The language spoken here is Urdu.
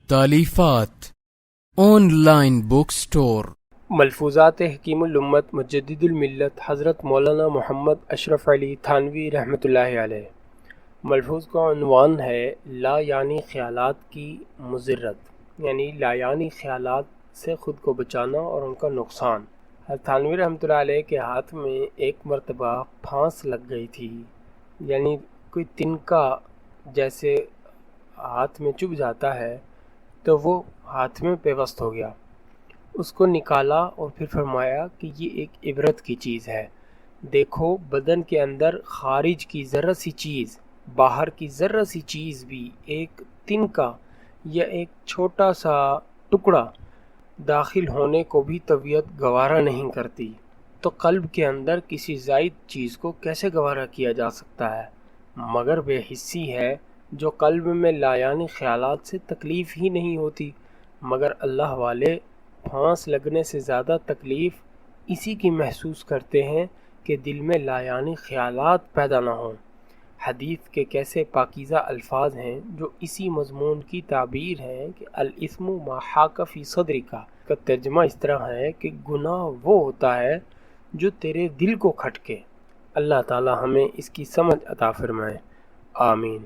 تالیفات آن لائن بک سٹور۔ ملفوظات حکیم الامت مجدد الملت حضرت مولانا محمد اشرف علی تھانوی رحمۃ اللہ علیہ۔ ملفوظ کا عنوان ہے لا یعنی خیالات کی مضرت، یعنی لا یعنی خیالات سے خود کو بچانا اور ان کا نقصان۔ حضرت تھانوی رحمۃ اللہ علیہ کے ہاتھ میں ایک مرتبہ پھانس لگ گئی تھی، یعنی کوئی تنکا جیسے ہاتھ میں چبھ جاتا ہے تو وہ ہاتھ میں پیوست ہو گیا۔ اس کو نکالا اور پھر فرمایا کہ یہ ایک عبرت کی چیز ہے، دیکھو بدن کے اندر خارج کی ذرہ سی چیز، باہر کی ذرہ سی چیز بھی، ایک تنکا یا ایک چھوٹا سا ٹکڑا داخل ہونے کو بھی طبیعت گوارا نہیں کرتی، تو قلب کے اندر کسی زائد چیز کو کیسے گوارا کیا جا سکتا ہے؟ مگر بے حسی ہے جو قلب میں لایعنی خیالات سے تکلیف ہی نہیں ہوتی، مگر اللہ والے پھانس لگنے سے زیادہ تکلیف اسی کی محسوس کرتے ہیں کہ دل میں لایعنی خیالات پیدا نہ ہوں۔ حدیث کے کیسے پاکیزہ الفاظ ہیں جو اسی مضمون کی تعبیر ہیں کہ الاثم ما حاک فی صدرک کا ترجمہ اس طرح ہے کہ گناہ وہ ہوتا ہے جو تیرے دل کو کھٹکے۔ اللہ تعالی ہمیں اس کی سمجھ عطا فرمائے، آمین۔